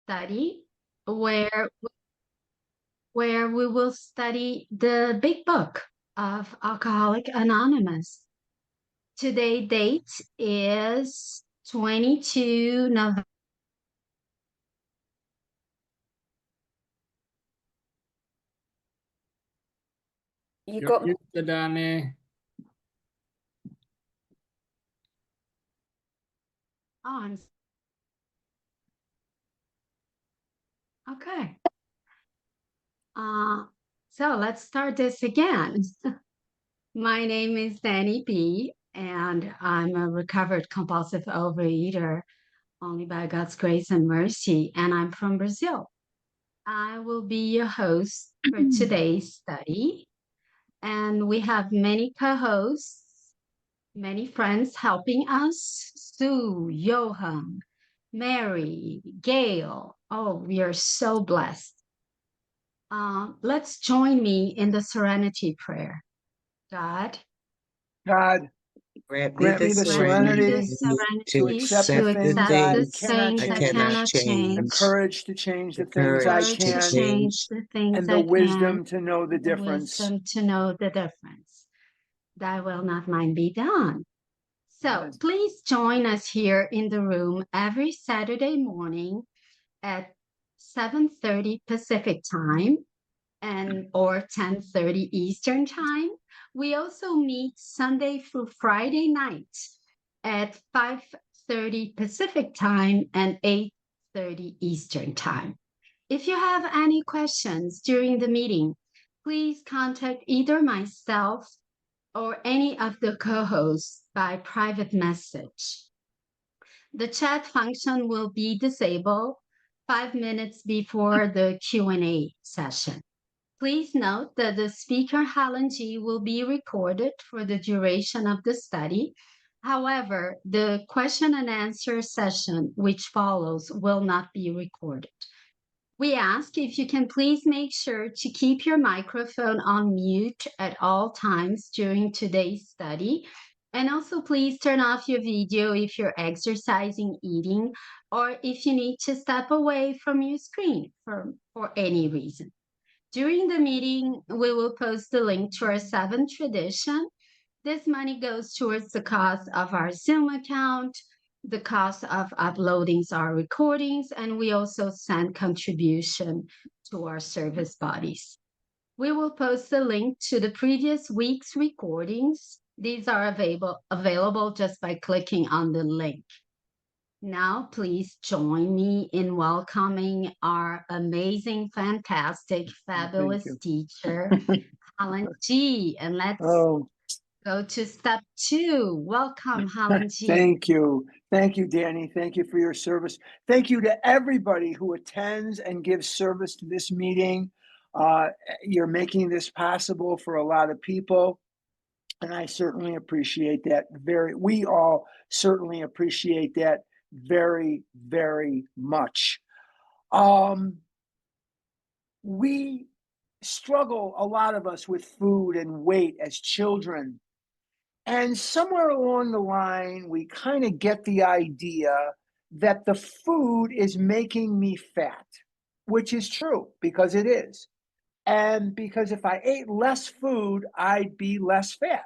study where we will study the big book of Alcoholic Anonymous. Today date is 22 November. You got me. Danny. Oh, okay. So let's start this again. My name is Danny B, and I'm a recovered compulsive overeater, only by God's grace and mercy, and I'm from Brazil. I will be your host for today's study, and we have many co-hosts, many friends helping us: Sue, Johan, Mary, Gail. Oh, we are so blessed. Let's join me in the serenity prayer. God, Grant grant me the serenity to accept to the things accept I the cannot things I change, cannot the change, courage to change the the things I courage to can, change the things and the I can, wisdom to know the the difference. wisdom to know the difference. Thy will, not mine, be done. So please join us here in the room every Saturday morning at 7:30 Pacific time and or 10:30 Eastern time. We also meet Sunday through Friday night at 5:30 Pacific time and 8:30 Eastern time. If you have any questions during the meeting, please contact either myself or any of the co-hosts by private message. The chat function will be disabled 5 minutes before the Q&A session. Please note that the speaker Helen G will be recorded for the duration of the study. However, the question and answer session which follows will not be recorded. We ask if you can please make sure to keep your microphone on mute at all times during today's study. And also please turn off your video if you're exercising, eating, or if you need to step away from your screen for any reason. During the meeting, we will post the link to our seventh tradition. This money goes towards the cost of our Zoom account, the cost of uploading our recordings, and we also send contribution to our service bodies. We will post the link to the previous week's recordings. These are available just by clicking on the link. Now, please join me in welcoming our amazing, fantastic, fabulous teacher, Helen G. And let's go to step 2. Welcome, Helen G. Thank you. Thank you, Danny. Thank you for your service. Thank you to everybody who attends and gives service to this meeting. You're making this possible for a lot of people, and I certainly appreciate that. We all certainly appreciate that very, very much. We struggle, a lot of us, with food and weight as children. And somewhere along the line, we kind of get the idea that the food is making me fat, which is true because it is. And because if I ate less food, I'd be less fat.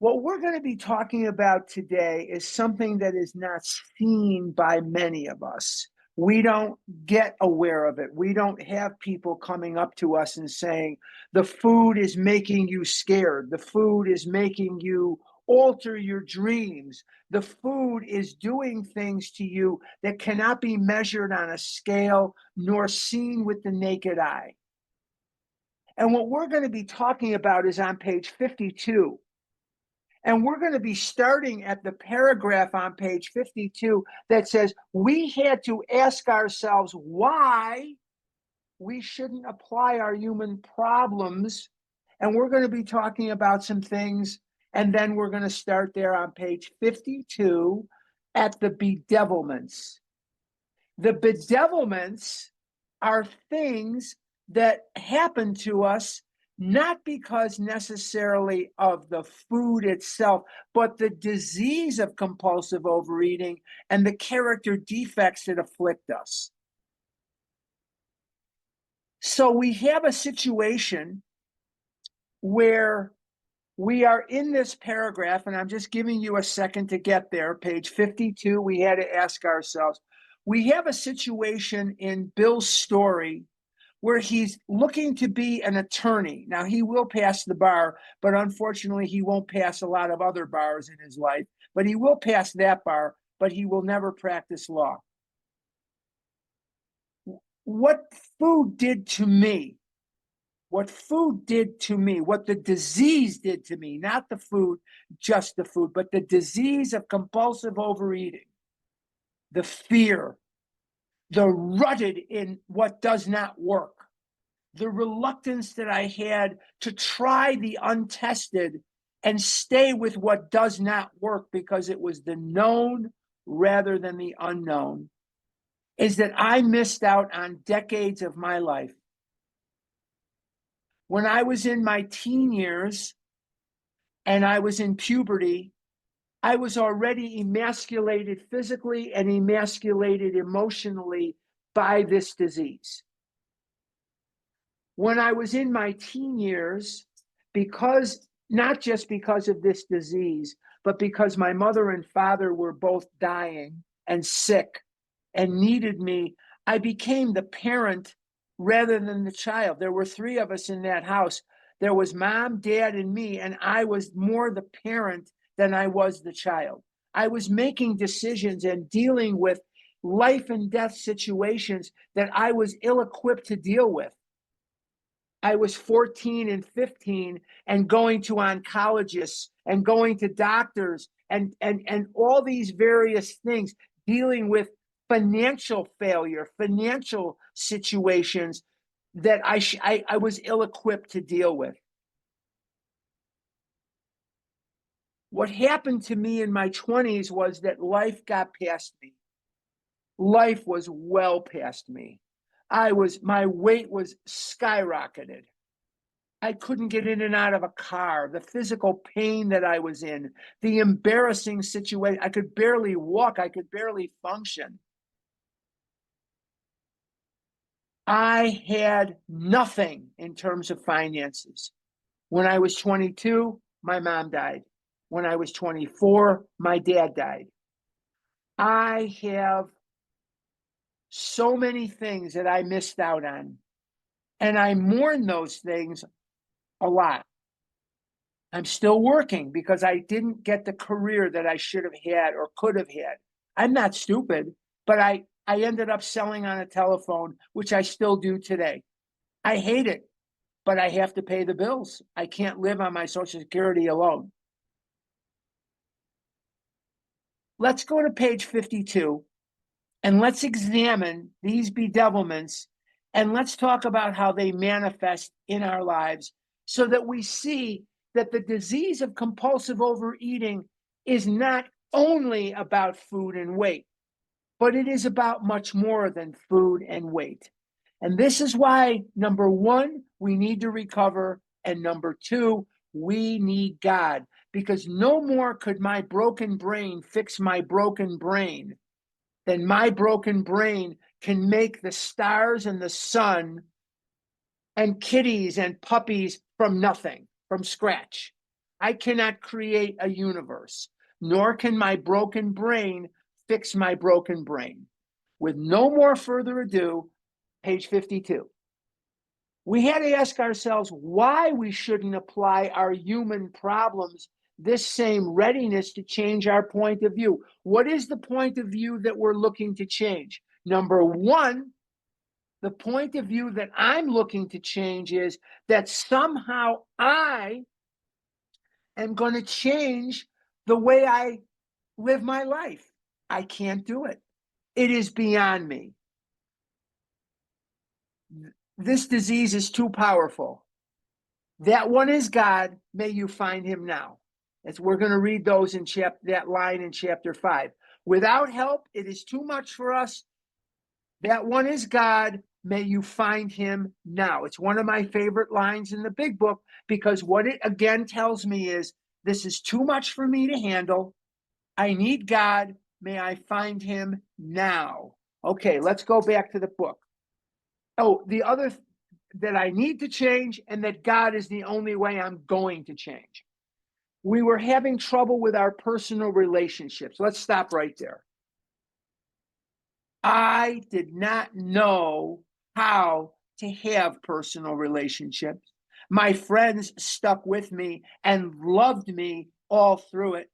What we're going to be talking about today is something that is not seen by many of us. We don't get aware of it. We don't have people coming up to us and saying, the food is making you scared. The food is making you alter your dreams. The food is doing things to you that cannot be measured on a scale nor seen with the naked eye. And what we're going to be talking about is on page 52. And we're going to be starting at the paragraph on page 52 that says we had to ask ourselves why we shouldn't apply our human problems. And we're going to be talking about some things. And then we're going to start there on page 52 at the bedevilments. The bedevilments are things that happen to us not because necessarily of the food itself, but the disease of compulsive overeating and the character defects that afflict us. So we have a situation where we are in this paragraph, and I'm just giving you a second to get there. Page 52, we had to ask ourselves, we have a situation in Bill's story where he's looking to be an attorney. Now, he will pass the bar, but unfortunately, he won't pass a lot of other bars in his life. But he will pass that bar, but he will never practice law. What food did to me, what the disease did to me, not the food, just the food, but the disease of compulsive overeating, the fear, the rutted in what does not work, the reluctance that I had to try the untested and stay with what does not work because it was the known rather than the unknown, is that I missed out on decades of my life. When I was in my teen years and I was in puberty, I was already emasculated physically and emasculated emotionally by this disease. When I was in my teen years, not just because of this disease, but because my mother and father were both dying and sick and needed me, I became the parent rather than the child. There were 3 of us in that house. There was mom, dad, and me, and I was more the parent than I was the child. I was making decisions and dealing with life and death situations that I was ill-equipped to deal with. I was 14 and 15 and going to oncologists and going to doctors and all these various things, dealing with financial failure, financial situations that I was ill-equipped to deal with. What happened to me in my 20s was that life got past me. Life was well past me. My weight was skyrocketed. I couldn't get in and out of a car, the physical pain that I was in, the embarrassing situation. I could barely walk. I could barely function. I had nothing in terms of finances. When I was 22, my mom died. When I was 24, my dad died. I have so many things that I missed out on, and I mourn those things a lot. I'm still working because I didn't get the career that I should have had or could have had. I'm not stupid, but I ended up selling on a telephone, which I still do today. I hate it, but I have to pay the bills. I can't live on my Social Security alone. Let's go to page 52 and let's examine these bedevilments and let's talk about how they manifest in our lives so that we see that the disease of compulsive overeating is not only about food and weight, but it is about much more than food and weight. And this is why, number 1, we need to recover, and number 2, we need God, because no more could my broken brain fix my broken brain than my broken brain can make the stars and the sun and kitties and puppies from nothing, from scratch. I cannot create a universe, nor can my broken brain fix my broken brain. With no more further ado, page 52. We had to ask ourselves why we shouldn't apply our human problems this same readiness to change our point of view. What is the point of view that we're looking to change? Number 1, the point of view that I'm looking to change is that somehow I am going to change the way I live my life. I can't do it. It is beyond me. This disease is too powerful. That one is God. May you find him now. As we're going to read those in that line in chapter 5. Without help, it is too much for us. That one is God. May you find him now. It's one of my favorite lines in the big book because what it again tells me is this is too much for me to handle. I need God. May I find him now. Okay, let's go back to the book. Oh, the other that I need to change and that God is the only way I'm going to change. We were having trouble with our personal relationships. Let's stop right there. I did not know how to have personal relationships. My friends stuck with me and loved me all through it.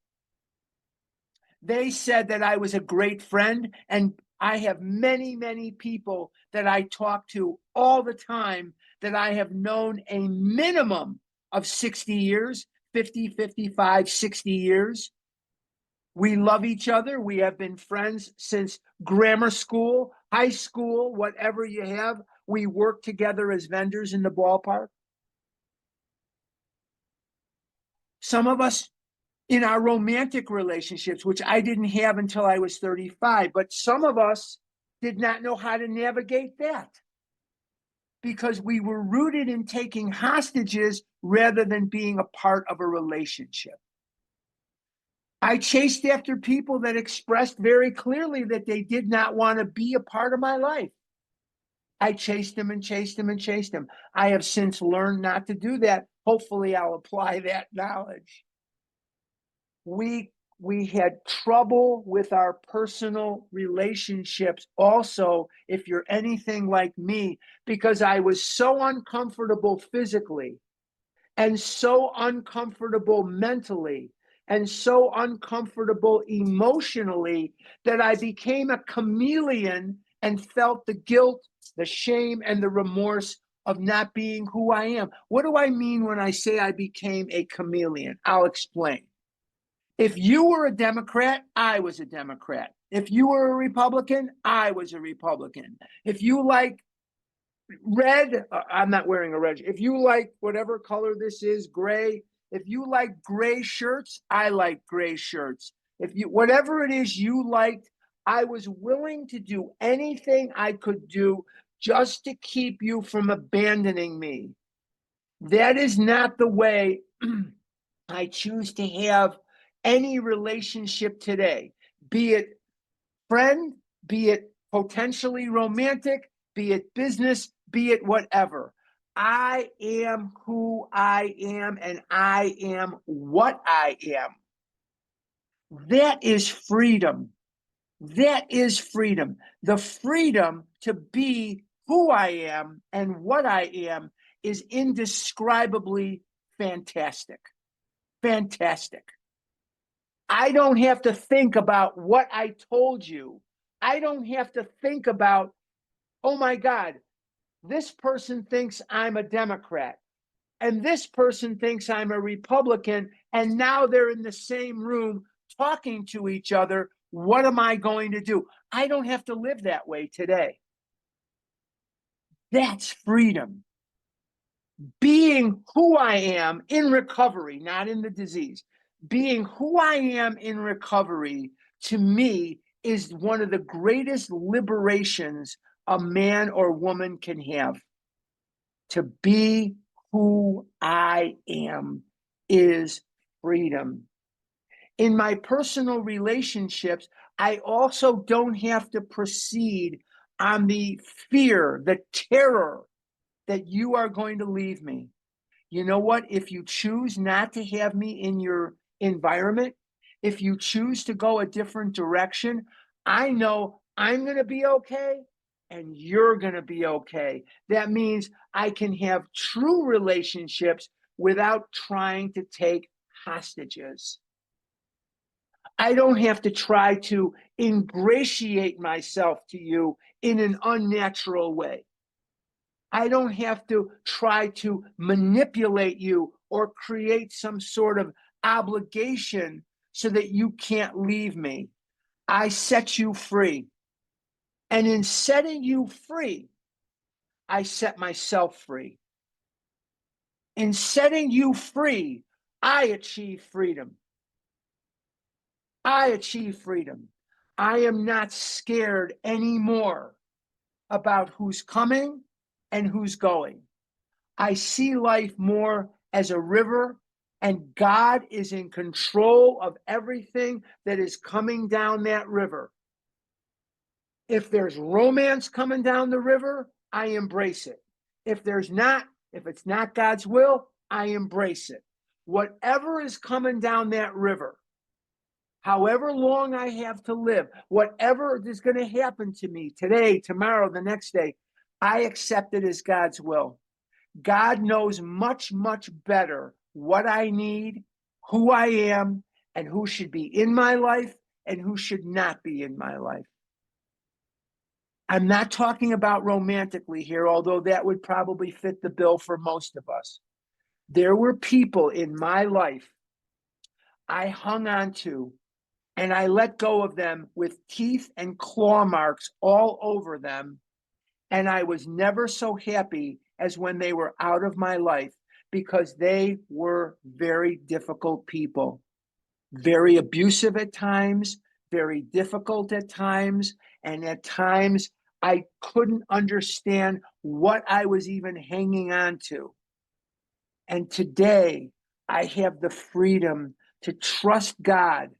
They said that I was a great friend, and I have many, many people that I talk to all the time that I have known a minimum of 60 years, 50, 55, 60 years. We love each other. We have been friends since grammar school, high school, whatever you have. We work together as vendors in the ballpark. Some of us in our romantic relationships, which I didn't have until I was 35, but some of us did not know how to navigate that because we were rooted in taking hostages rather than being a part of a relationship. I chased after people that expressed very clearly that they did not want to be a part of my life. I chased them and chased them and chased them. I have since learned not to do that. Hopefully, I'll apply that knowledge. We had trouble with our personal relationships also, if you're anything like me, because I was so uncomfortable physically and so uncomfortable mentally and so uncomfortable emotionally that I became a chameleon and felt the guilt, the shame, and the remorse of not being who I am. What do I mean when I say I became a chameleon? I'll explain. If you were a Democrat, I was a Democrat. If you were a Republican, I was a Republican. If you like red, I'm not wearing a red. If you like whatever color this is, gray, if you like gray shirts, I like gray shirts. If you, whatever it is you liked, I was willing to do anything I could do just to keep you from abandoning me. That is not the way I choose to have any relationship today, be it friend, be it potentially romantic, be it business, be it whatever. I am who I am and I am what I am. That is freedom. That is freedom. The freedom to be who I am and what I am is indescribably fantastic. Fantastic. I don't have to think about what I told you. I don't have to think about, oh my God, this person thinks I'm a Democrat and this person thinks I'm a Republican, and now they're in the same room talking to each other. What am I going to do? I don't have to live that way today. That's freedom. Being who I am in recovery, not in the disease. Being who I am in recovery, to me, is one of the greatest liberations a man or woman can have. To be who I am is freedom. In my personal relationships, I also don't have to proceed on the fear, the terror that you are going to leave me. You know what? If you choose not to have me in your environment, if you choose to go a different direction, I know I'm going to be okay and you're going to be okay. That means I can have true relationships without trying to take hostages. I don't have to try to ingratiate myself to you in an unnatural way. I don't have to try to manipulate you or create some sort of obligation so that you can't leave me. I set you free. And in setting you free, I set myself free. In setting you free, I achieve freedom. I achieve freedom. I am not scared anymore about who's coming and who's going. I see life more as a river, and God is in control of everything that is coming down that river. If there's romance coming down the river, I embrace it. If it's not God's will, I embrace it. Whatever is coming down that river, however long I have to live, whatever is going to happen to me today, tomorrow, the next day, I accept it as God's will. God knows much, much better what I need, who I am, and who should be in my life and who should not be in my life. I'm not talking about romantically here, although that would probably fit the bill for most of us. There were people in my life I hung on to, and I let go of them with teeth and claw marks all over them. And I was never so happy as when they were out of my life, because they were very difficult people, very abusive at times, very difficult at times. And at times I couldn't understand what I was even hanging on to. And today I have the freedom to trust God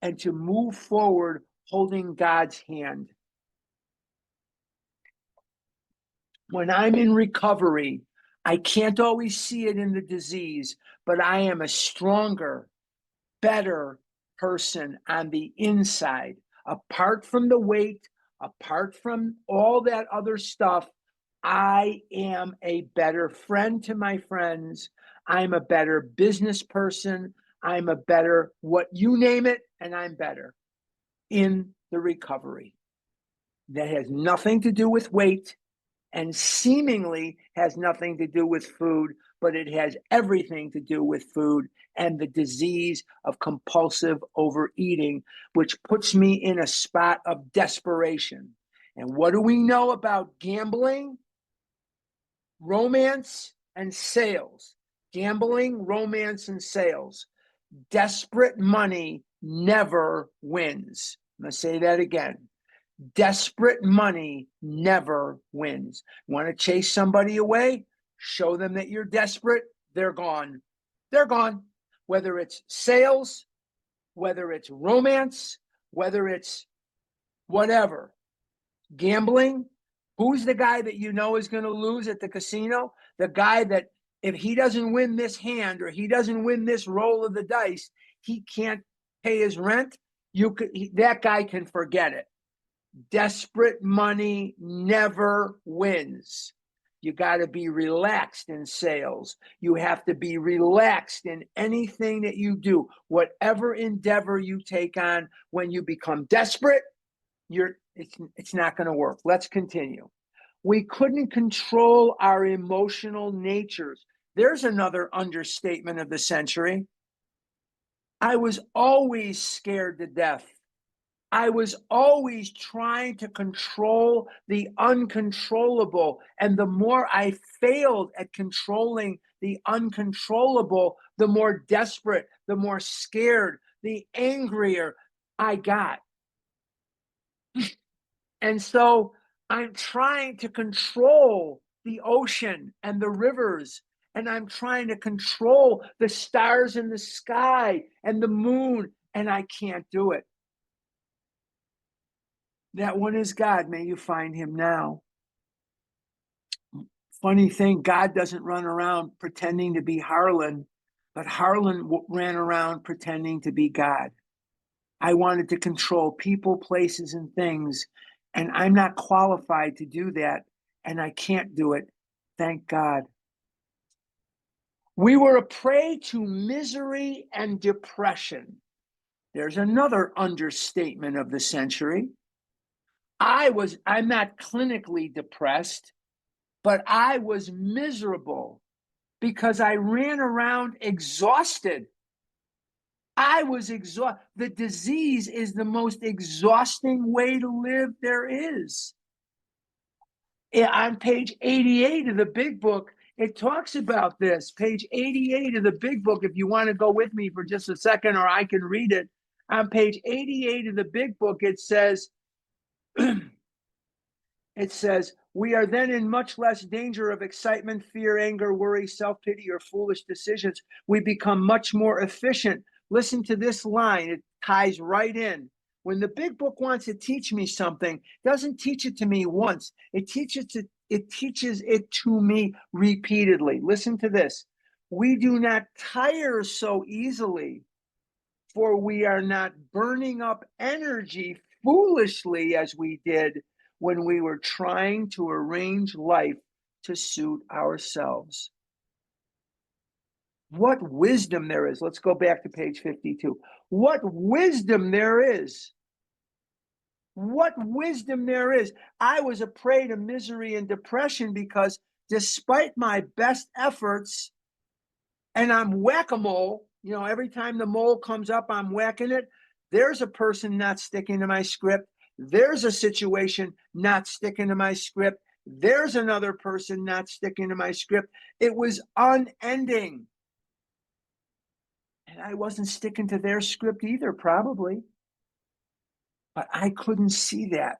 and to move forward holding God's hand. When I'm in recovery, I can't always see it in the disease, but I am a stronger, better person on the inside. Apart from the weight, apart from all that other stuff, I am a better friend to my friends. I'm a better business person. I'm a better, what you name it, and I'm better in the recovery. That has nothing to do with weight and seemingly has nothing to do with food, but it has everything to do with food and the disease of compulsive overeating, which puts me in a spot of desperation. And what do we know about gambling, romance, and sales? Gambling, romance, and sales. Desperate money never wins. I'm going to say that again. Desperate money never wins. Want to chase somebody away? Show them that you're desperate. They're gone. They're gone. Whether it's sales, whether it's romance, whether it's whatever. Gambling, who's the guy that you know is going to lose at the casino? The guy that if he doesn't win this hand or he doesn't win this roll of the dice, he can't pay his rent. That guy can forget it. Desperate money never wins. You got to be relaxed in sales. You have to be relaxed in anything that you do, whatever endeavor you take on. When you become desperate, it's not going to work. Let's continue. We couldn't control our emotional natures. There's another understatement of the century. I was always scared to death. I was always trying to control the uncontrollable. And the more I failed at controlling the uncontrollable, the more desperate, the more scared, the angrier I got. And so I'm trying to control the ocean and the rivers, and I'm trying to control the stars in the sky and the moon, and I can't do it. That one is God. May you find him now. Funny thing, God doesn't run around pretending to be Harlan, but Harlan ran around pretending to be God. I wanted to control people, places, and things, and I'm not qualified to do that, and I can't do it. Thank God. We were a prey to misery and depression. There's another understatement of the century. I'm not clinically depressed, but I was miserable because I ran around exhausted. I was exhausted. The disease is the most exhausting way to live there is. On page 88 of the big book, it talks about this. Page 88 of the big book, if you want to go with me for just a second, or I can read it. On page 88 of the big book, it says, we are then in much less danger of excitement, fear, anger, worry, self-pity, or foolish decisions. We become much more efficient. Listen to this line. It ties right in. When the big book wants to teach me something, it doesn't teach it to me once. It teaches It teaches it to me repeatedly. Listen to this. We do not tire so easily, for we are not burning up energy foolishly as we did when we were trying to arrange life to suit ourselves. What wisdom there is. Let's go back to page 52. What wisdom there is. What wisdom there is. I was a prey to misery and depression because despite my best efforts, and I'm whack-a-mole, every time the mole comes up, I'm whacking it. There's a person not sticking to my script. There's a situation not sticking to my script. There's another person not sticking to my script. It was unending. And I wasn't sticking to their script either, probably. But I couldn't see that.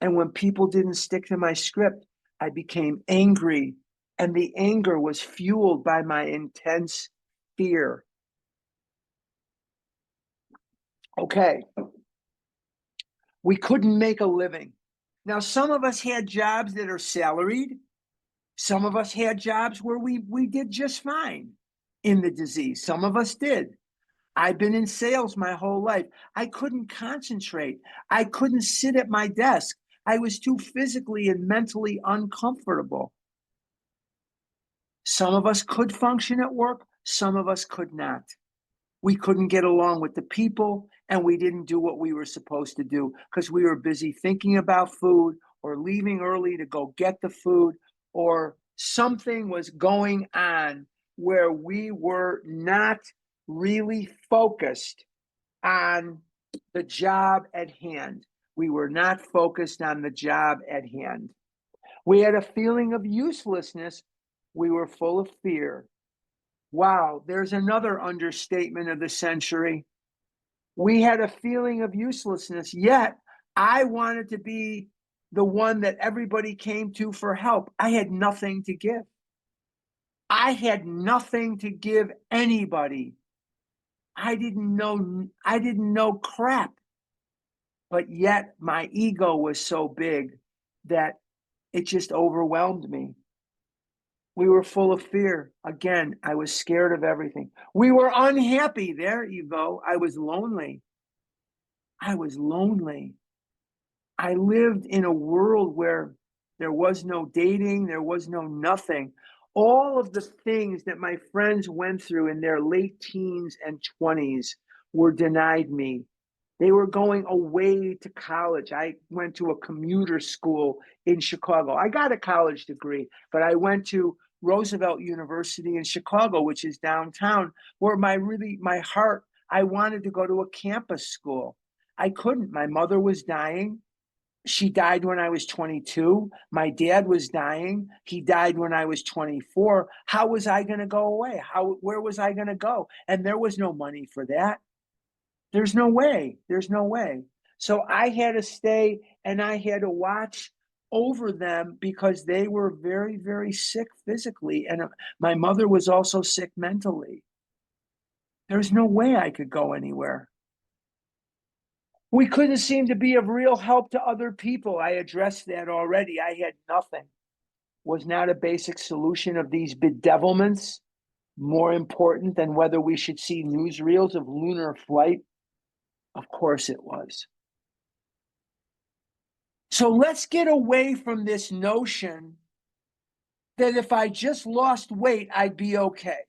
And when people didn't stick to my script, I became angry. And the anger was fueled by my intense fear. Okay. We couldn't make a living. Now, some of us had jobs that are salaried. Some of us had jobs where we did just fine in the disease. Some of us did. I've been in sales my whole life. I couldn't concentrate. I couldn't sit at my desk. I was too physically and mentally uncomfortable. Some of us could function at work. Some of us could not. We couldn't get along with the people, and we didn't do what we were supposed to do because we were busy thinking about food or leaving early to go get the food, or something was going on where we were not really focused on the job at hand. We were not focused on the job at hand. We had a feeling of uselessness. We were full of fear. Wow, there's another understatement of the century. We had a feeling of uselessness, yet I wanted to be the one that everybody came to for help. I had nothing to give. I had nothing to give anybody. I didn't know crap. But yet my ego was so big that it just overwhelmed me. We were full of fear. Again, I was scared of everything. We were unhappy. There you go. I was lonely. I was lonely. I lived in a world where there was no dating, there was no nothing. All of the things that my friends went through in their late teens and 20s were denied me. They were going away to college. I went to a commuter school in Chicago. I got a college degree, but I went to Roosevelt University in Chicago, which is downtown, where my heart, I wanted to go to a campus school. I couldn't. My mother was dying. She died when I was 22. My dad was dying. He died when I was 24. How was I going to go away? Where was I going to go? And there was no money for that. There's no way. There's no way. So I had to stay and I had to watch over them because they were very, very sick physically. And my mother was also sick mentally. There's no way I could go anywhere. We couldn't seem to be of real help to other people. I addressed that already. I had nothing. Was not a basic solution of these bedevilments more important than whether we should see newsreels of lunar flight? Of course it was. So let's get away from this notion that if I just lost weight, I'd be okay.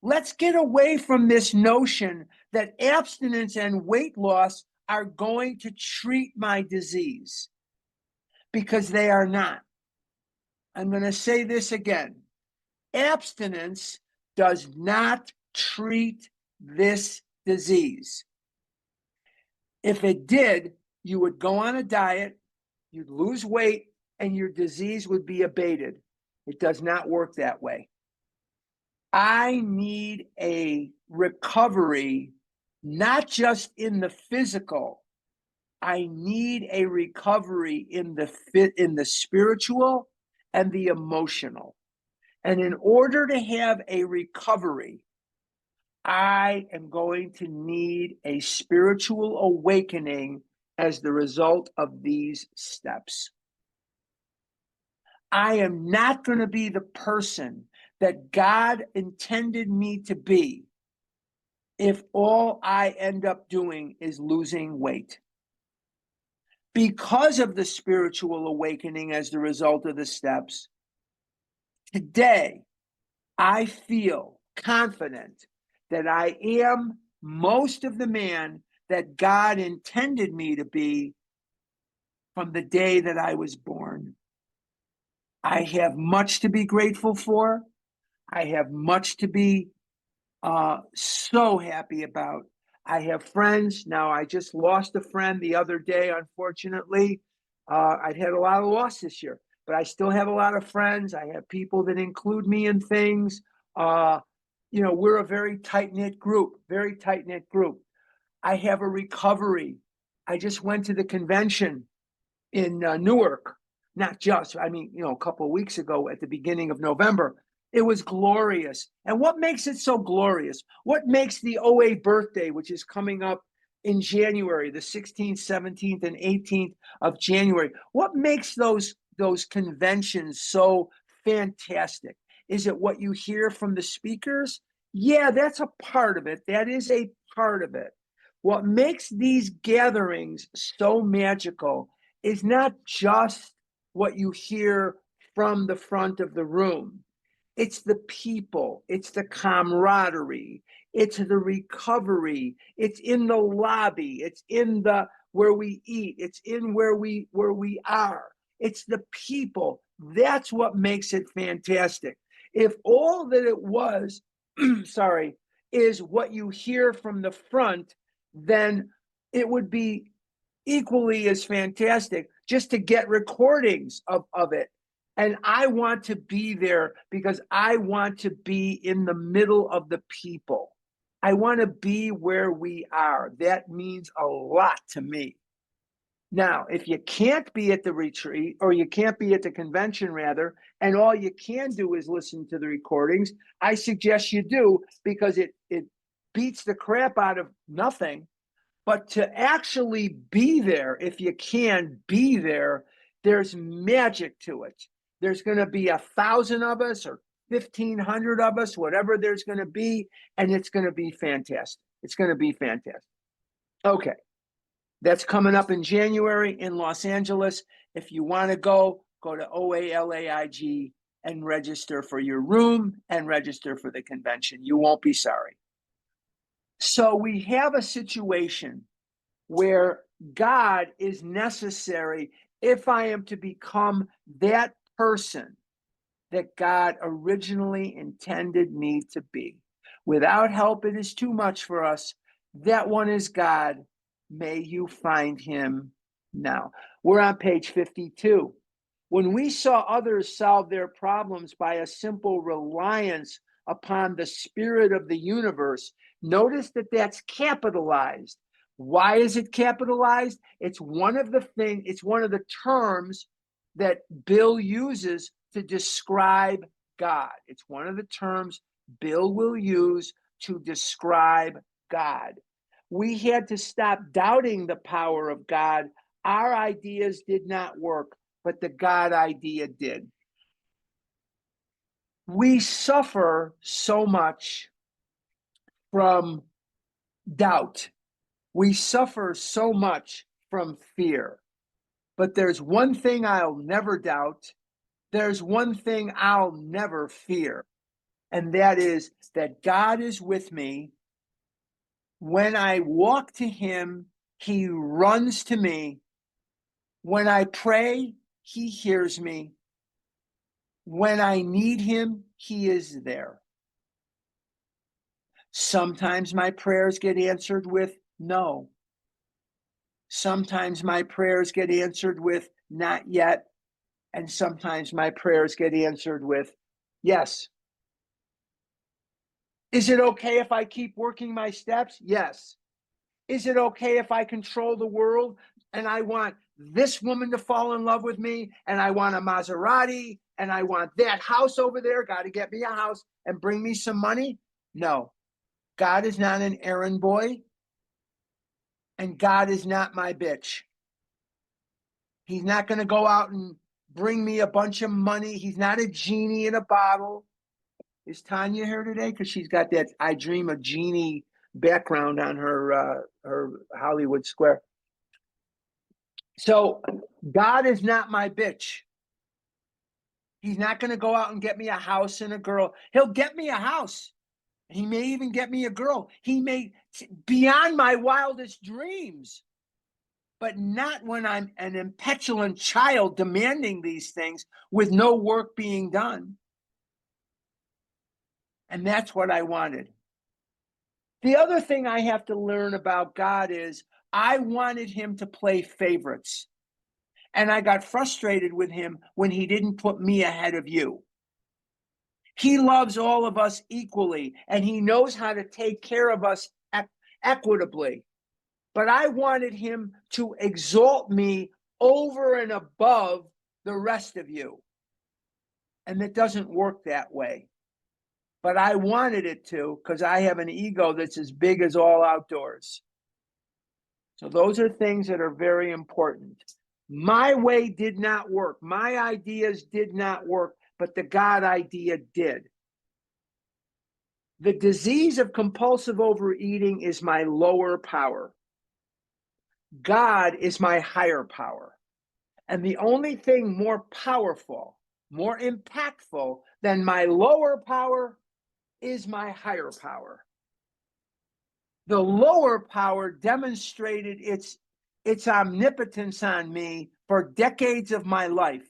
Let's get away from this notion that abstinence and weight loss are going to treat my disease, because they are not. I'm going to say this again. Abstinence does not treat this disease. If it did, you would go on a diet, you'd lose weight, and your disease would be abated. It does not work that way. I need a recovery, not just in the physical. I need a recovery in the spiritual and the emotional. And in order to have a recovery, I am going to need a spiritual awakening as the result of these steps. I am not going to be the person that God intended me to be if all I end up doing is losing weight. Because of the spiritual awakening as the result of the steps, today I feel confident that I am most of the man that God intended me to be from the day that I was born. I have much to be grateful for. I have much to be so happy about. I have friends. Now, I just lost a friend the other day, unfortunately. I've had a lot of loss this year, but I still have a lot of friends. I have people that include me in things. We're a very tight-knit group, very tight-knit group. I have a recovery. I just went to the convention in Newark, not just, a couple of weeks ago at the beginning of November. It was glorious. And what makes it so glorious? What makes the OA birthday, which is coming up in January, the 16th, 17th, and 18th of January, what makes those conventions so fantastic? Is it what you hear from the speakers? Yeah, that's a part of it. That is a part of it. What makes these gatherings so magical is not just what you hear from the front of the room. It's the people, it's the camaraderie, it's the recovery, it's in the lobby, it's in the where we eat, it's in where we are. It's the people. That's what makes it fantastic. If all that it was, sorry, is what you hear from the front, then it would be equally as fantastic just to get recordings of it. And I want to be there because I want to be in the middle of the people. I want to be where we are. That means a lot to me. Now, if you can't be at the retreat, or you can't be at the convention rather, and all you can do is listen to the recordings, I suggest you do, because it beats the crap out of nothing. But to actually be there, if you can be there, there's magic to it. There's going to be 1,000 of us or 1,500 of us, whatever there's going to be, and it's going to be fantastic. It's going to be fantastic. Okay. That's coming up in January in Los Angeles. If you want to go to OALAIG and register for your room and register for the convention. You won't be sorry. So we have a situation where God is necessary if I am to become that person that God originally intended me to be. Without help, it is too much for us. That one is God. May you find him now. We're on page 52. When we saw others solve their problems by a simple reliance upon the spirit of the universe, notice that that's capitalized. Why is it capitalized? It's one of the terms that Bill uses to describe God. It's one of the terms Bill will use to describe God. We had to stop doubting the power of God. Our ideas did not work, but the God idea did. We suffer so much from doubt. We suffer so much from fear. But there's one thing I'll never doubt. There's one thing I'll never fear. And that is that God is with me. When I walk to him, he runs to me. When I pray, he hears me. When I need him, he is there. Sometimes my prayers get answered with no. Sometimes my prayers get answered with not yet. And sometimes my prayers get answered with yes. Is it okay if I keep working my steps? Yes. Is it okay if I control the world and I want this woman to fall in love with me and I want a Maserati and I want that house over there, got to get me a house and bring me some money? No. God is not an errand boy, and God is not my bitch. He's not going to go out and bring me a bunch of money. He's not a genie in a bottle. Is Tanya here today? Because she's got that I Dream of Genie background on her Hollywood Square. So God is not my bitch. He's not going to go out and get me a house and a girl. He'll get me a house. He may even get me a girl. He may, beyond my wildest dreams, but not when I'm an impetulant child demanding these things with no work being done. And that's what I wanted. The other thing I have to learn about God is I wanted him to play favorites. And I got frustrated with him when he didn't put me ahead of you. He loves all of us equally, and he knows how to take care of us equitably. But I wanted him to exalt me over and above the rest of you. And it doesn't work that way. But I wanted it to, because I have an ego that's as big as all outdoors. So those are things that are very important. My way did not work. My ideas did not work, but the God idea did. The disease of compulsive overeating is my lower power. God is my higher power. And the only thing more powerful, more impactful than my lower power is my higher power. The lower power demonstrated its omnipotence on me for decades of my life.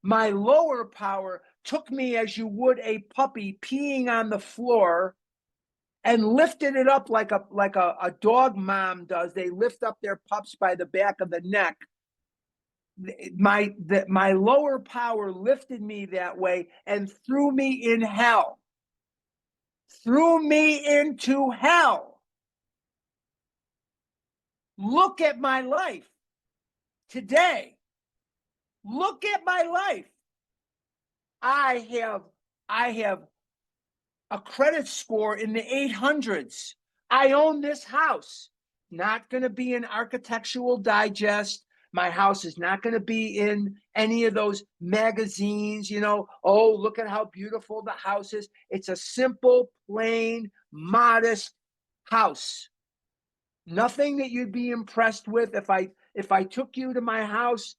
My lower power took me as you would a puppy peeing on the floor and lifted it up like a dog mom does. They lift up their pups by the back of the neck. My lower power lifted me that way and threw me in hell. Threw me into hell. Look at my life today. Look at my life. I have a credit score in the 800s. I own this house. Not going to be in Architectural Digest. My house is not going to be in any of those magazines, oh, look at how beautiful the house is. It's a simple, plain, modest house. Nothing that you'd be impressed with. If I took you to my house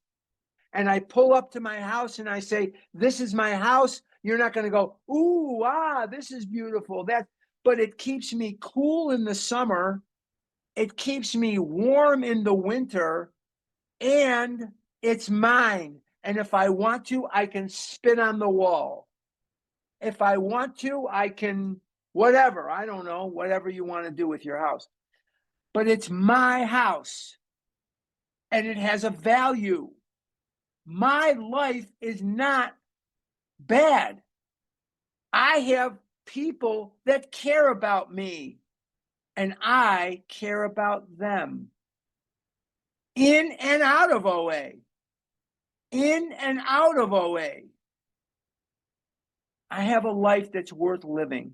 and I pull up to my house and I say, this is my house, you're not going to go, ooh, this is beautiful. But it keeps me cool in the summer. It keeps me warm in the winter, and it's mine. And if I want to, I can spit on the wall. If I want to, I can, whatever, I don't know, whatever you want to do with your house. But it's my house, and it has a value. My life is not bad. I have people that care about me, and I care about them. In and out of OA. In and out of OA. I have a life that's worth living.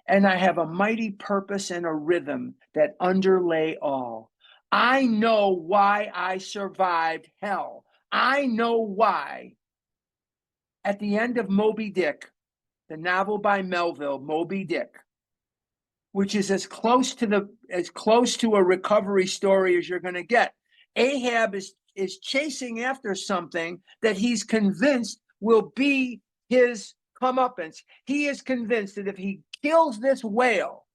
And I have a mighty purpose and a rhythm that underlay all. I know why I survived hell. I know why. At the end of Moby Dick, the novel by Melville, Moby Dick, which is as close to a recovery story as you're going to get. Ahab is chasing after something that he's convinced will be his comeuppance. He is convinced that if he kills this whale,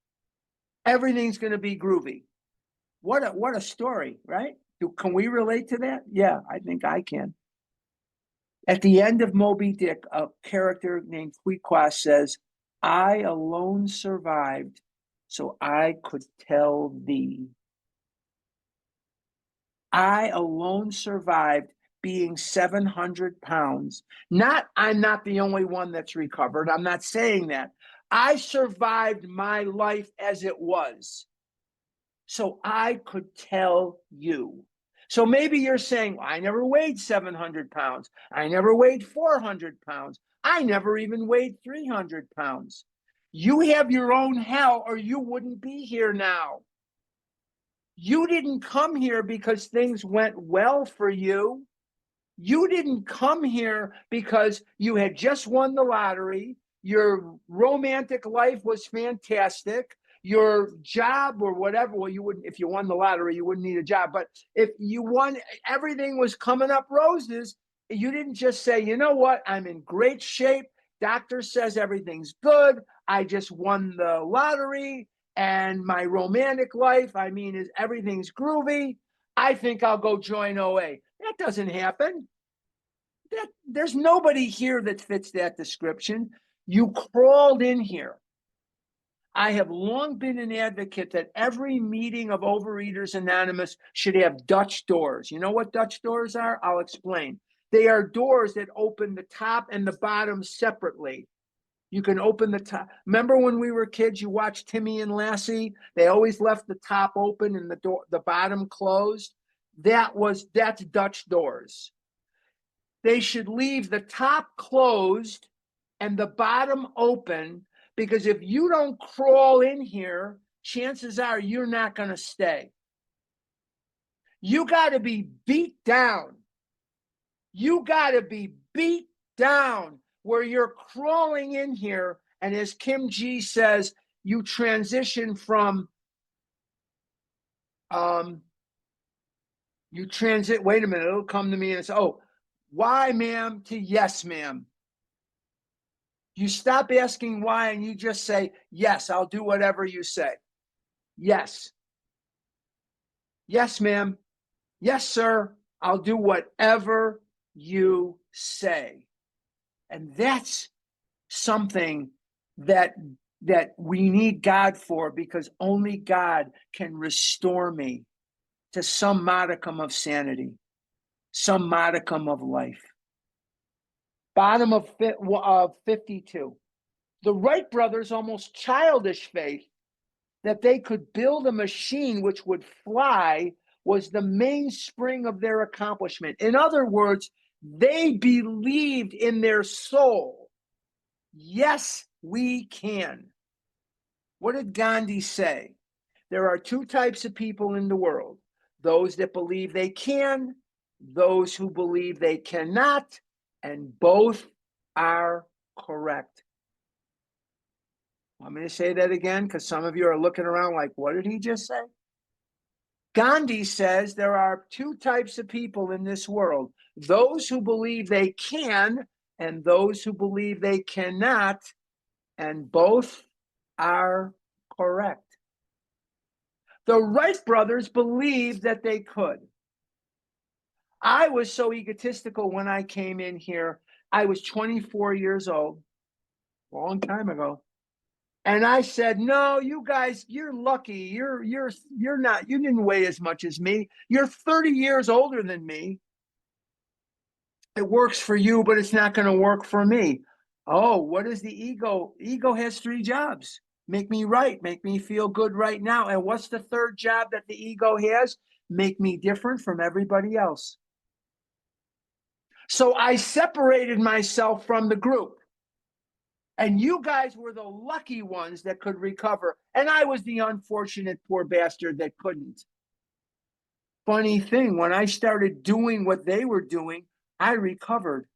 everything's going to be groovy. What a story, right? Can we relate to that? Yeah, I think I can. At the end of Moby Dick, a character named Queequeg says, I alone survived, so I could tell thee. I alone survived being 700 pounds. I'm not the only one that's recovered. I'm not saying that. I survived my life as it was, so I could tell you. So maybe you're saying, well, I never weighed 700 pounds. I never weighed 400 pounds. I never even weighed 300 pounds. You have your own hell, or you wouldn't be here now. You didn't come here because things went well for you. You didn't come here because you had just won the lottery. Your romantic life was fantastic. Your job or whatever, well, you wouldn't, if you won the lottery, you wouldn't need a job. But if you won, everything was coming up roses. You didn't just say, you know what, I'm in great shape. Doctor says everything's good. I just won the lottery and my romantic life, I mean, is everything's groovy. I think I'll go join OA. That doesn't happen. There's nobody here that fits that description. You crawled in here. I have long been an advocate that every meeting of Overeaters Anonymous should have Dutch doors. You know what Dutch doors are? I'll explain. They are doors that open the top and the bottom separately. You can open the top. Remember when we were kids, you watched Timmy and Lassie? They always left the top open and the bottom closed. That's Dutch doors. They should leave the top closed and the bottom open, because if you don't crawl in here, chances are you're not going to stay. You got to be beat down. You got to be beat down where you're crawling in here. And as Kim G says, you transition from, wait a minute, it'll come to me and say, oh, why, ma'am, to yes, ma'am. You stop asking why and you just say, yes, I'll do whatever you say. Yes. Yes, ma'am. Yes, sir. I'll do whatever you say. And that's something that we need God for, because only God can restore me to some modicum of sanity, some modicum of life. Bottom of 52. The Wright brothers' almost childish faith that they could build a machine which would fly was the mainspring of their accomplishment. In other words, they believed in their soul. Yes, we can. What did Gandhi say? There are two types of people in the world: those that believe they can, those who believe they cannot, and both are correct. Want me to say that again? Because some of you are looking around like, what did he just say? Gandhi says there are two types of people in this world: those who believe they can and those who believe they cannot, and both are correct. The Wright brothers believed that they could. I was so egotistical when I came in here. I was 24 years old, a long time ago. And I said, no, you guys, you're lucky. You're not, you didn't weigh as much as me. You're 30 years older than me. It works for you, but it's not going to work for me. Oh, what is the ego? Ego has three jobs. Make me right. Make me feel good right now. And what's the third job that the ego has? Make me different from everybody else. So I separated myself from the group. And you guys were the lucky ones that could recover. And I was the unfortunate poor bastard that couldn't. Funny thing, when I started doing what they were doing, I recovered.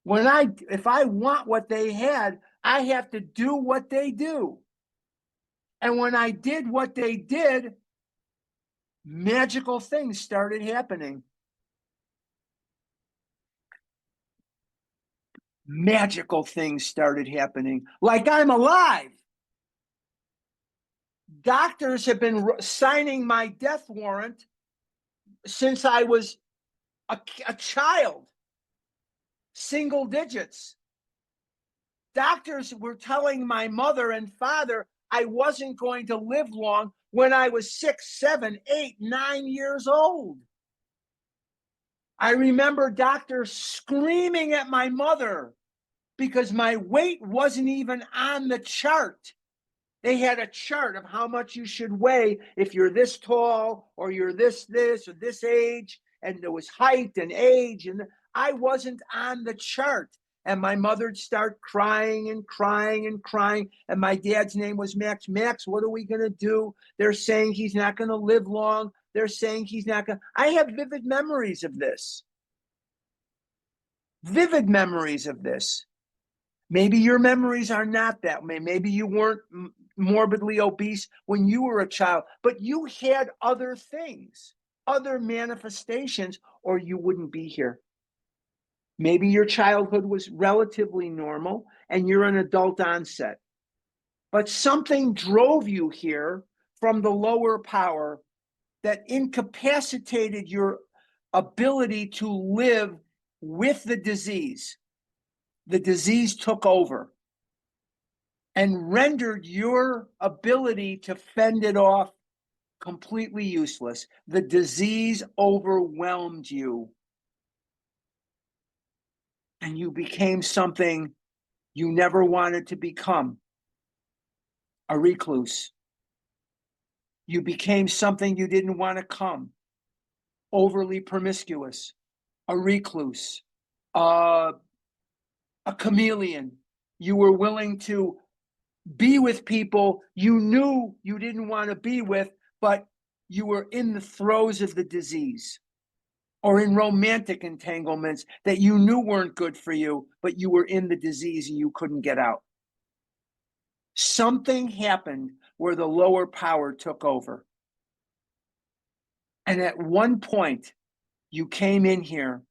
If I want what they had, I have to do what they do. And when I did what they did, magical things started happening. Magical things started happening. Like I'm alive. Doctors have been signing my death warrant since I was a child. Single digits. Doctors were telling my mother and father I wasn't going to live long when I was 6, 7, 8, 9 years old. I remember doctors screaming at my mother because my weight wasn't even on the chart. They had a chart of how much you should weigh if you're this tall or you're this or this age, and there was height and age, and I wasn't on the chart. And my mother'd start crying and crying and crying. And my dad's name was Max. Max, what are we going to do? They're saying he's not going to live long. They're saying he's not going to. I have vivid memories of this. vivid memories of this. Maybe your memories are not that way. Maybe you weren't morbidly obese when you were a child, but you had other things, other manifestations, or you wouldn't be here. Maybe your childhood was relatively normal and you're an adult onset, but something drove you here from the lower power that incapacitated your ability to live with the disease. The disease took over and rendered your ability to fend it off completely useless. The disease overwhelmed you, and you became something you never wanted to become, a recluse. You became something you didn't want to come, overly promiscuous, a recluse, a chameleon. You were willing to be with people you knew you didn't want to be with, but you were in the throes of the disease, or in romantic entanglements that you knew weren't good for you, but you were in the disease and you couldn't get out. Something happened where the lower power took over. And at one point, you came in here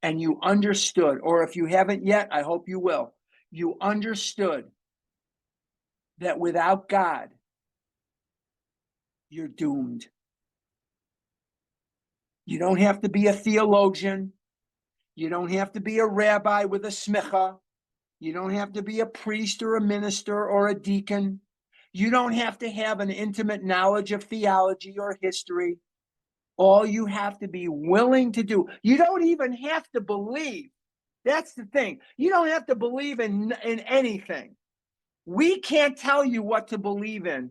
and you understood, or if you haven't yet, I hope you will, you understood that without God, you're doomed. You don't have to be a theologian. You don't have to be a rabbi with a smicha. You don't have to be a priest or a minister or a deacon. You don't have to have an intimate knowledge of theology or history. All you have to be willing to do, you don't even have to believe. That's the thing. You don't have to believe in anything. We can't tell you what to believe in.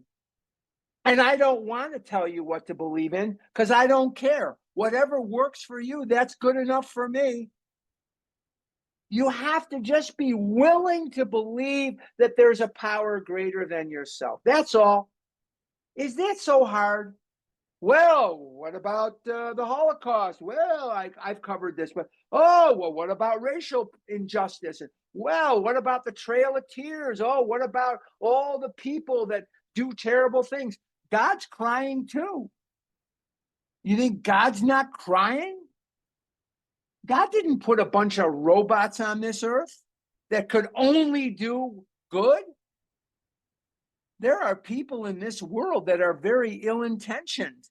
And I don't want to tell you what to believe in because I don't care. Whatever works for you, that's good enough for me. You have to just be willing to believe that there's a power greater than yourself. That's all. Is that so hard? Well, what about the Holocaust? Well, I've covered this, but oh, well, what about racial injustice? Well, what about the Trail of Tears? Oh, what about all the people that do terrible things? God's crying too. You think God's not crying? God didn't put a bunch of robots on this earth that could only do good. There are people in this world that are very ill-intentioned.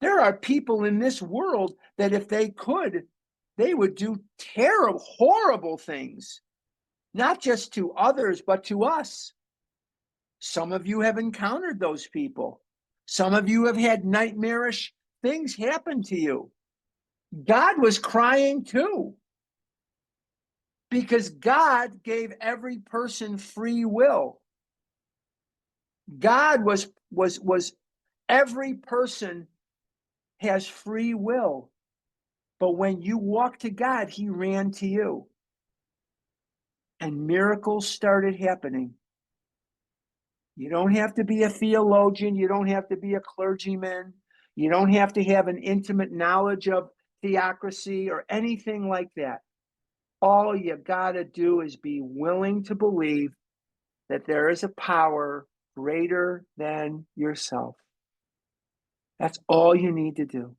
There are people in this world that if they could, they would do terrible, horrible things, not just to others, but to us. Some of you have encountered those people. Some of you have had nightmarish things happen to you. God was crying too, because God gave every person free will. God was every person has free will. But when you walk to God, he ran to you. And miracles started happening. You don't have to be a theologian. You don't have to be a clergyman. You don't have to have an intimate knowledge of theocracy or anything like that. All you got to do is be willing to believe that there is a power greater than yourself. That's all you need to do.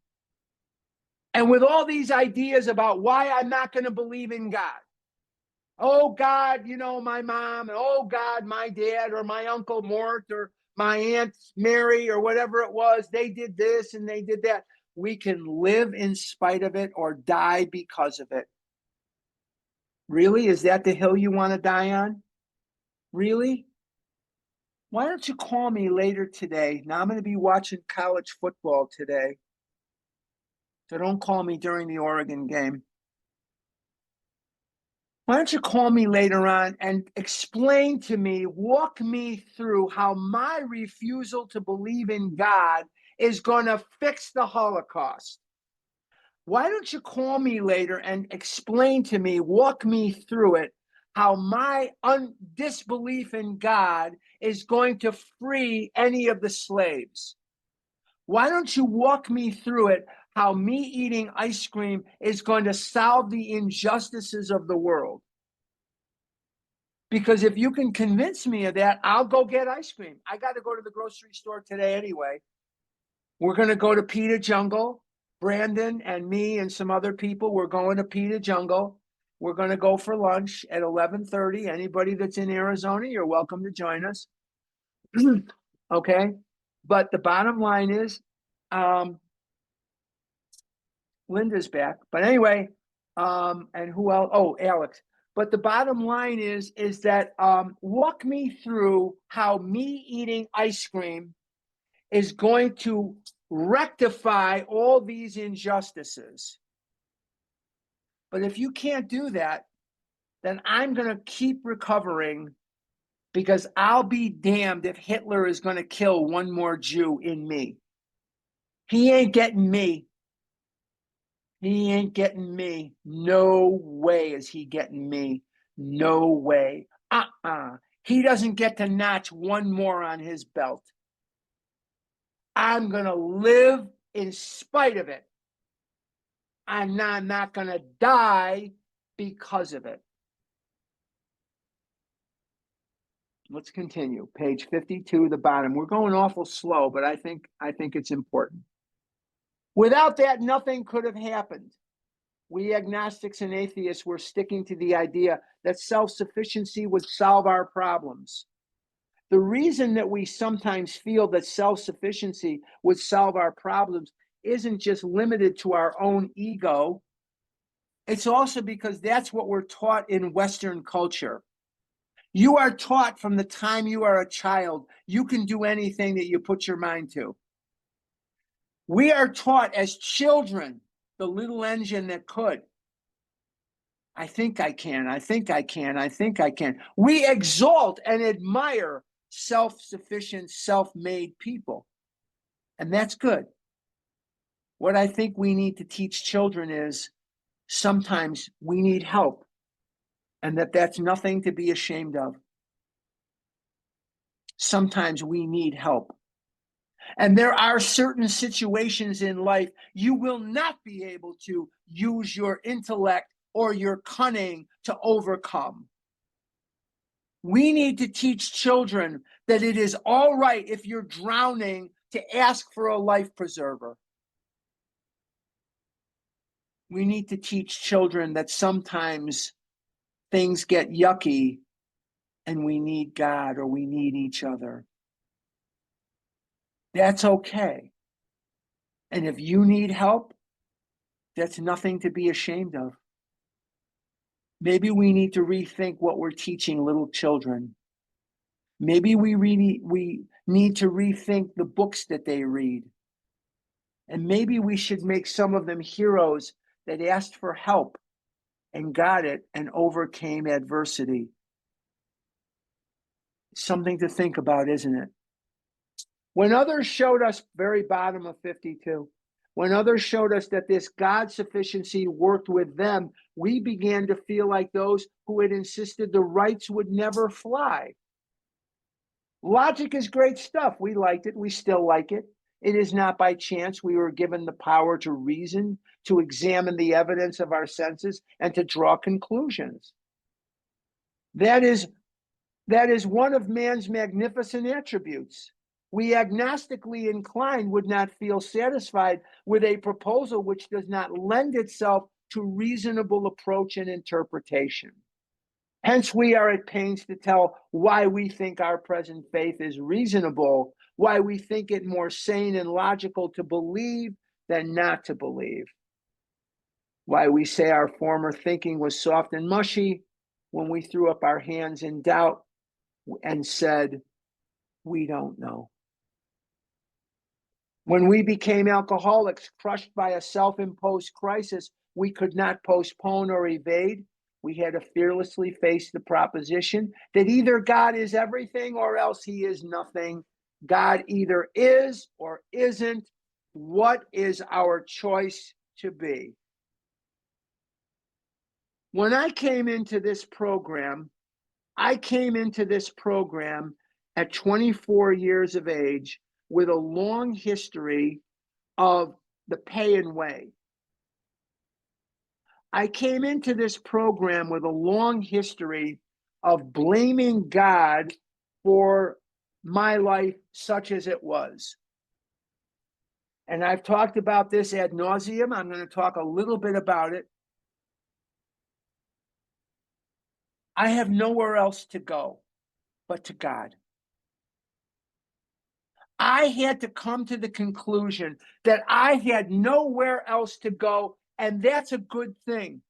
And with all these ideas about why I'm not going to believe in God. Oh, God, you know, my mom, and oh, God, my dad, or my Uncle Mort, or my Aunt Mary, or whatever it was, they did this and they did that. We can live in spite of it or die because of it. Really? Is that the hill you want to die on? Really? Why don't you call me later today? Now I'm going to be watching college football today. So don't call me during the Oregon game. Why don't you call me later on and explain to me, walk me through how my refusal to believe in God is going to fix the Holocaust? Why don't you call me later and explain to me, walk me through it, how my disbelief in God is going to free any of the slaves? Why don't you walk me through it, how me eating ice cream is going to solve the injustices of the world. Because if you can convince me of that, I'll go get ice cream. I got to go to the grocery store today anyway. We're going to go to Pita Jungle. Brandon and me and some other people, we're going to Pita Jungle. We're going to go for lunch at 11:30. Anybody that's in Arizona, you're welcome to join us. Okay? But the bottom line is, Linda's back. But anyway, and who else? Oh, Alex. But the bottom line is that walk me through how me eating ice cream is going to rectify all these injustices. But if you can't do that, then I'm going to keep recovering, because I'll be damned if Hitler is going to kill one more Jew in me. He ain't getting me. He ain't getting me. No way is he getting me. No way. He doesn't get to notch one more on his belt. I'm going to live in spite of it. I'm not going to die because of it. Let's continue. Page 52, the bottom. We're going awful slow, but I think it's important. Without that, nothing could have happened. We agnostics and atheists were sticking to the idea that self-sufficiency would solve our problems. The reason that we sometimes feel that self-sufficiency would solve our problems isn't just limited to our own ego. It's also because that's what we're taught in Western culture. You are taught from the time you are a child, you can do anything that you put your mind to. We are taught as children, the little engine that could. I think I can, I think I can, I think I can. We exalt and admire self-sufficient, self-made people. And that's good. What I think we need to teach children is sometimes we need help, and that's nothing to be ashamed of. Sometimes we need help. And there are certain situations in life you will not be able to use your intellect or your cunning to overcome. We need to teach children that it is all right if you're drowning to ask for a life preserver. We need to teach children that sometimes things get yucky and we need God or we need each other. That's okay. And if you need help, that's nothing to be ashamed of. Maybe we need to rethink what we're teaching little children. Maybe we need to rethink the books that they read. And maybe we should make some of them heroes that asked for help and got it and overcame adversity. Something to think about, isn't it? When others showed us, very bottom of 52, when others showed us that this God sufficiency worked with them, we began to feel like those who had insisted the rights would never fly. Logic is great stuff. We liked it. We still like it. It is not by chance we were given the power to reason, to examine the evidence of our senses, and to draw conclusions. That is one of man's magnificent attributes. We agnostically inclined would not feel satisfied with a proposal which does not lend itself to reasonable approach and interpretation. Hence, we are at pains to tell why we think our present faith is reasonable, why we think it more sane and logical to believe than not to believe, why we say our former thinking was soft and mushy when we threw up our hands in doubt and said, we don't know. When we became alcoholics, crushed by a self-imposed crisis we could not postpone or evade, we had to fearlessly face the proposition that either God is everything or else he is nothing. God either is or isn't. What is our choice to be? When I came into this program at 24 years of age with a long history of the pay-in way. I came into this program with a long history of blaming God for my life such as it was. And I've talked about this ad nauseum. I'm going to talk a little bit about it. I have nowhere else to go but to God. I had to come to the conclusion that I had nowhere else to go, and that's a good thing.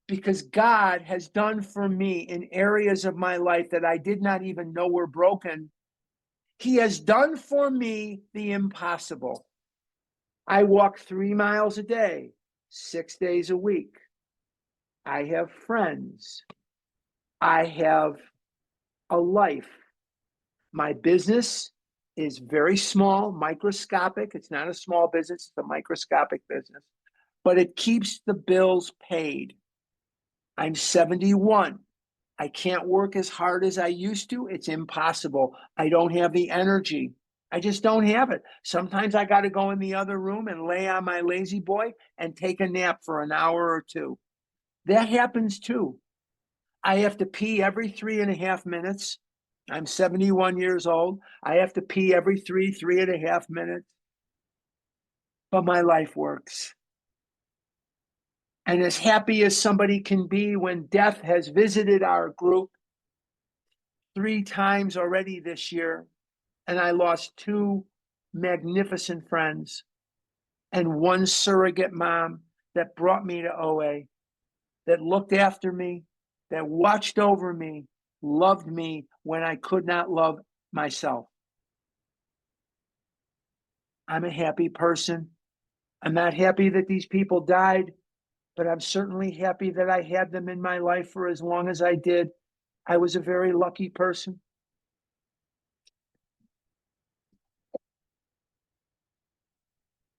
Because God has done for me in areas of my life that I did not even know were broken. He has done for me the impossible. I walk 3 miles a day, 6 days a week. I have friends. I have a life. My business is very small, microscopic. It's not a small business, it's a microscopic business, but it keeps the bills paid. I'm 71. I can't work as hard as I used to. It's impossible. I don't have the energy. I just don't have it. Sometimes I got to go in the other room and lay on my lazy boy and take a nap for an hour or two. That happens too. I have to pee every 3.5 minutes. I'm 71 years old. I have to pee every 3.5 minutes. But my life works. And as happy as somebody can be when death has visited our group 3 times already this year, and I lost 2 magnificent friends and 1 surrogate mom that brought me to OA, that looked after me, that watched over me, loved me when I could not love myself. I'm a happy person. I'm not happy that these people died, but I'm certainly happy that I had them in my life for as long as I did. I was a very lucky person.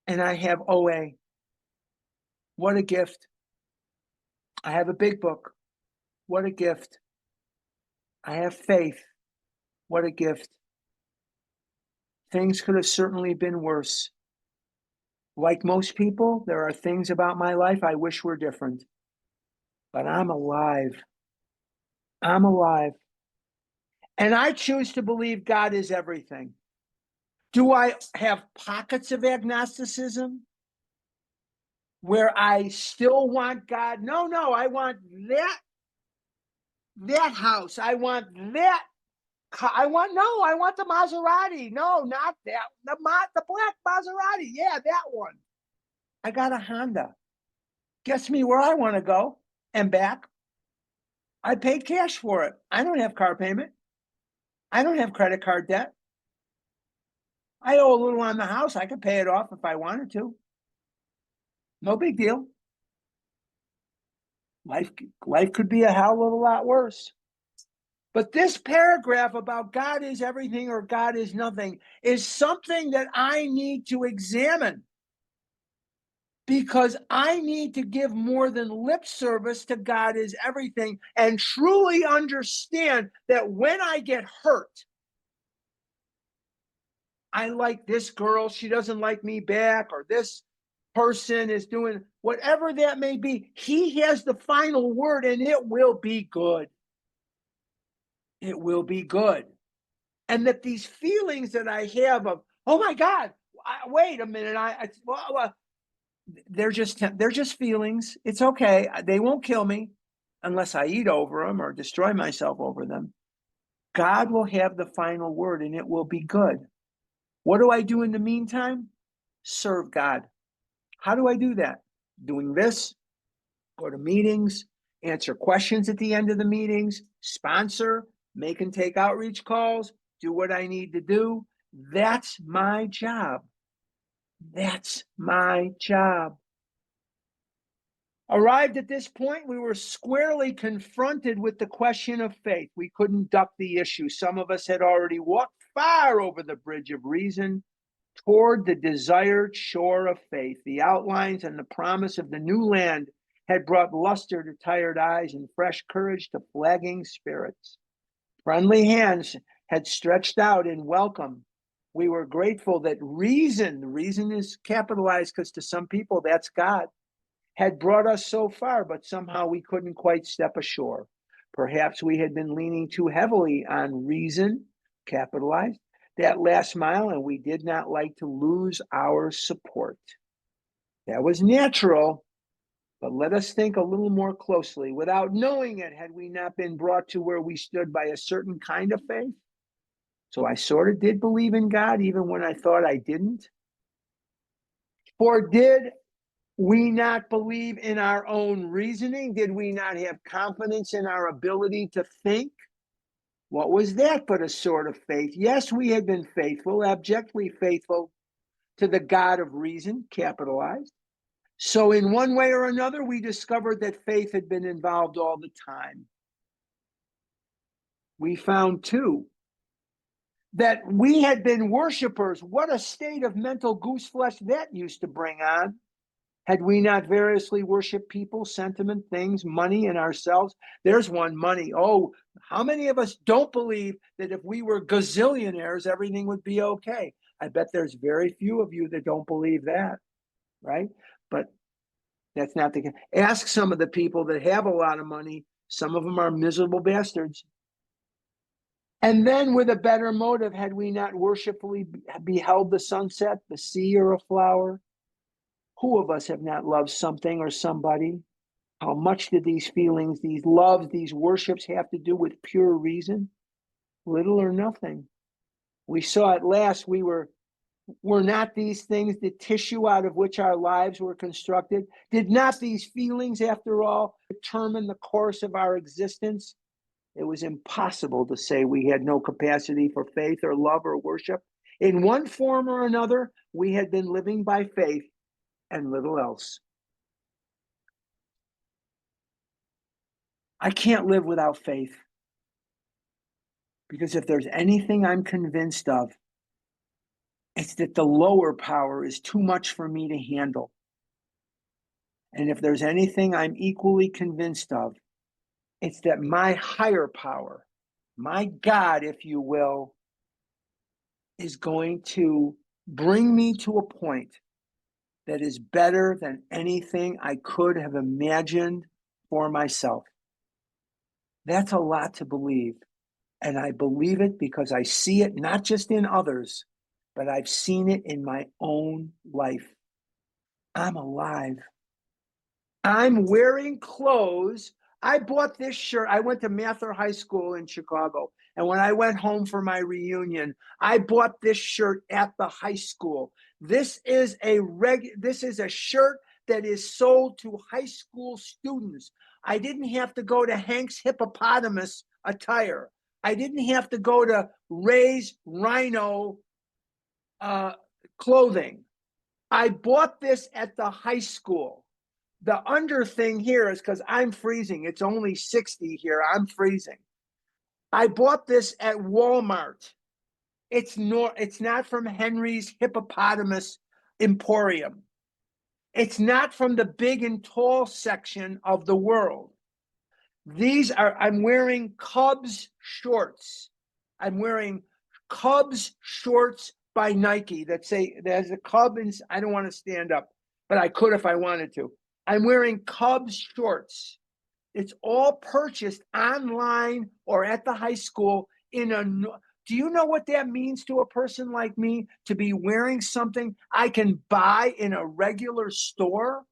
And I have OA. What a gift. I have a big book. What a gift. I have faith. What a gift. Things could have certainly been worse. Like most people, there are things about my life I wish were different. But I'm alive. I'm alive. And I choose to believe God is everything. Do I have pockets of agnosticism where I still want God? No, I want that house. I want that. I want the Maserati. No, not that. The black Maserati. Yeah, that one. I got a Honda. Guess me where I want to go and back. I paid cash for it. I don't have car payment. I don't have credit card debt. I owe a little on the house. I could pay it off if I wanted to. No big deal. Life could be a hell of a lot worse. But this paragraph about God is everything or God is nothing is something that I need to examine, because I need to give more than lip service to God is everything and truly understand that when I get hurt, I like this girl, she doesn't like me back, or this person is doing whatever that may be, he has the final word and it will be good. It will be good. And that these feelings that I have of, oh my God, wait a minute, they're just feelings. It's okay. They won't kill me unless I eat over them or destroy myself over them. God will have the final word and it will be good. What do I do in the meantime? Serve God. How do I do that? Doing this, go to meetings, answer questions at the end of the meetings, sponsor, make and take outreach calls, do what I need to do. That's my job. That's my job. Arrived at this point, we were squarely confronted with the question of faith. We couldn't duck the issue. Some of us had already walked far over the bridge of reason toward the desired shore of faith. The outlines and the promise of the new land had brought luster to tired eyes and fresh courage to flagging spirits. Friendly hands had stretched out in welcome, We were grateful that reason is capitalized because to some people that's God, had brought us so far, but somehow we couldn't quite step ashore. Perhaps we had been leaning too heavily on reason, capitalized, that last mile, and we did not like to lose our support. That was natural, but let us think a little more closely. Without knowing it, had we not been brought to where we stood by a certain kind of faith? So I sort of did believe in God, even when I thought I didn't. For did we not believe in our own reasoning? Did we not have confidence in our ability to think? What was that but a sort of faith? Yes, we had been faithful, abjectly faithful to the God of reason, capitalized. So in one way or another, we discovered that faith had been involved all the time. We found too that we had been worshipers. What a state of mental gooseflesh that used to bring on. Had we not variously worshiped people, sentiment, things, money, and ourselves? There's one, money. Oh, how many of us don't believe that if we were gazillionaires, everything would be okay? I bet there's very few of you that don't believe that, right? But that's not the case. Ask some of the people that have a lot of money. Some of them are miserable bastards. And then with a better motive, had we not worshipfully beheld the sunset, the sea, or a flower? Who of us have not loved something or somebody? How much did these feelings, these loves, these worships have to do with pure reason? Little or nothing. We saw at last were not these things the tissue out of which our lives were constructed? Did not these feelings, after all, determine the course of our existence? It was impossible to say we had no capacity for faith or love or worship. In one form or another, we had been living by faith and little else. I can't live without faith. Because if there's anything I'm convinced of, it's that the lower power is too much for me to handle. And if there's anything I'm equally convinced of, it's that my higher power, my God, if you will, is going to bring me to a point that is better than anything I could have imagined for myself. That's a lot to believe. And I believe it because I see it not just in others, but I've seen it in my own life. I'm alive. I'm wearing clothes. I bought this shirt. I went to Mather High School in Chicago. And when I went home for my reunion, I bought this shirt at the high school. This is a shirt that is sold to high school students. I didn't have to go to Hank's Hippopotamus attire. I didn't have to go to Ray's Rhino clothing. I bought this at the high school. The under thing here is because I'm freezing. It's only 60 here. I'm freezing. I bought this at Walmart. It's not from Henry's Hippopotamus Emporium. It's not from the big and tall section of the world. I'm wearing Cubs shorts. I'm wearing Cubs shorts by Nike that has a Cub, and I don't want to stand up, but I could if I wanted to. I'm wearing Cubs shorts. It's all purchased online or at the high school do you know what that means to a person like me to be wearing something I can buy in a regular store?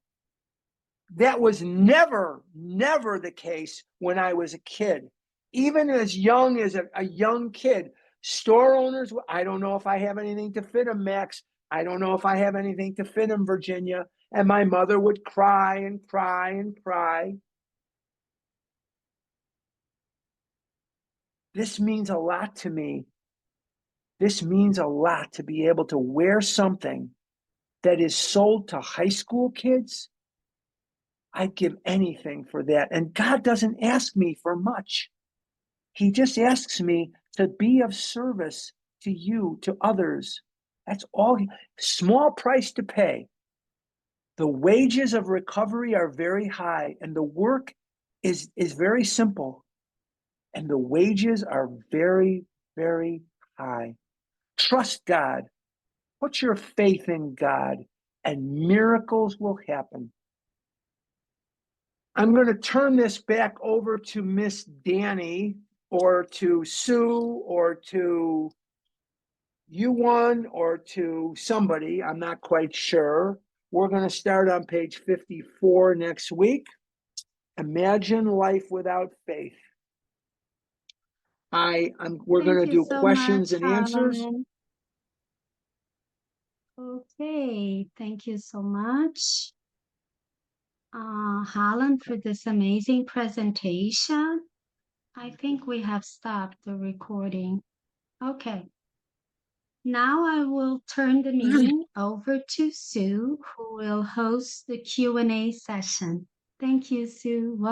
That was never the case when I was a kid. Even as young as a young kid, store owners, I don't know if I have anything to fit them, Max. I don't know if I have anything to fit them, Virginia. And my mother would cry and cry and cry. This means a lot to me. This means a lot to be able to wear something that is sold to high school kids. I'd give anything for that. And God doesn't ask me for much. He just asks me to be of service to you, to others. That's all. Small price to pay. The wages of recovery are very high, and the work is very simple. And the wages are very, very high. Trust God. Put your faith in God, and miracles will happen. I'm going to turn this back over to Miss Danny, or to Sue, or to you one, or to somebody. I'm not quite sure. We're going to start on page 54 next week. Imagine life without faith. We're going to Thank you do so questions much, and answers. Harlan. Okay, thank you so much, Harlan, for this amazing presentation. I think we have stopped the recording. Okay. Now I will turn the meeting over to Sue, who will host the Q&A session. Thank you, Sue.